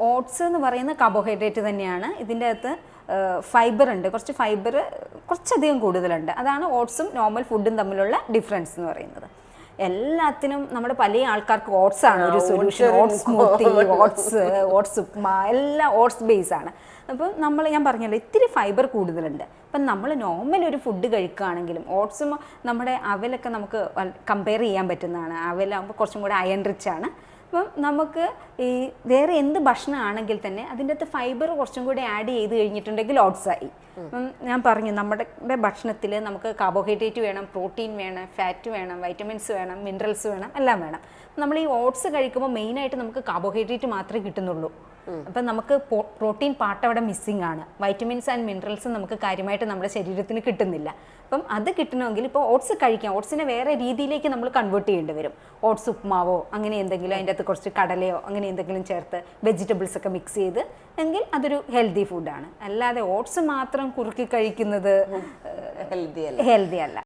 Oats എന്ന് പറയുന്ന carbohydrate തന്നെയാണ്. ഇതിൻ്റെ അകത്ത് ഫൈബർ ഉണ്ട്, ഫൈബർ കുറച്ചധികം കൂടുതലുണ്ട്. അതാണ് ഓട്സും നോർമൽ ഫുഡും തമ്മിലുള്ള ഡിഫറൻസ് എന്ന് പറയുന്നത്. എല്ലാത്തിനും നമ്മുടെ പല ആൾക്കാർക്ക് ഓട്സ് ആണ് ഒരു solution. Oats smoothie, oats upma എല്ലാം ഓട്സ് ബേസ് ആണ്. അപ്പം ഞാൻ പറഞ്ഞല്ലോ ഇത്തിരി ഫൈബർ കൂടുതലുണ്ട്. അപ്പം നമ്മൾ നോർമൽ ഒരു ഫുഡ് കഴിക്കുകയാണെങ്കിലും ഓട്സും നമ്മുടെ അവലൊക്കെ നമുക്ക് കമ്പയർ ചെയ്യാൻ പറ്റുന്നതാണ്. അവലാകുമ്പോൾ കുറച്ചും കൂടെ അയൺ റിച്ച് ആണ്. അപ്പം നമുക്ക് ഈ വേറെ എന്ത് ഭക്ഷണമാണെങ്കിൽ തന്നെ അതിൻ്റെ അകത്ത് ഫൈബർ കുറച്ചും കൂടി ആഡ് ചെയ്ത് കഴിഞ്ഞിട്ടുണ്ടെങ്കിൽ ഓട്സായി. അപ്പം ഞാൻ പറഞ്ഞു നമ്മുടെ ഭക്ഷണത്തിൽ നമുക്ക് കാർബോഹൈഡ്രേറ്റ് വേണം, പ്രോട്ടീൻ വേണം, ഫാറ്റ് വേണം, വൈറ്റമിൻസ് വേണം, മിനറൽസ് വേണം, എല്ലാം വേണം. നമ്മൾ ഈ ഓട്സ് കഴിക്കുമ്പോൾ മെയിനായിട്ട് നമുക്ക് കാർബോഹൈഡ്രേറ്റ് മാത്രമേ കിട്ടുന്നുള്ളൂ. അപ്പം നമുക്ക് പ്രോട്ടീൻ പാർട്ട് അവിടെ മിസ്സിംഗ് ആണ്. വൈറ്റമിൻസ് ആൻഡ് മിനറൽസ് നമുക്ക് കാര്യമായിട്ട് നമ്മുടെ ശരീരത്തിന് കിട്ടുന്നില്ല. അപ്പം അത് കിട്ടണമെങ്കിൽ ഇപ്പോൾ ഓട്സ് കഴിക്കാം. ഓട്സിനെ വേറെ രീതിയിലേക്ക് നമ്മൾ കൺവേർട്ട് ചെയ്യേണ്ടി വരും. ഓട്സ് ഉപ്മാവോ അങ്ങനെ എന്തെങ്കിലും, അതിൻ്റെ അകത്ത് കുറച്ച് കടലയോ അങ്ങനെ എന്തെങ്കിലും ചേർത്ത് വെജിറ്റബിൾസ് ഒക്കെ മിക്സ് ചെയ്ത് എങ്കിൽ അതൊരു ഹെൽത്തി ഫുഡാണ്. അല്ലാതെ ഓട്സ് മാത്രം കുറുക്കി കഴിക്കുന്നത് ഹെൽത്തി അല്ല.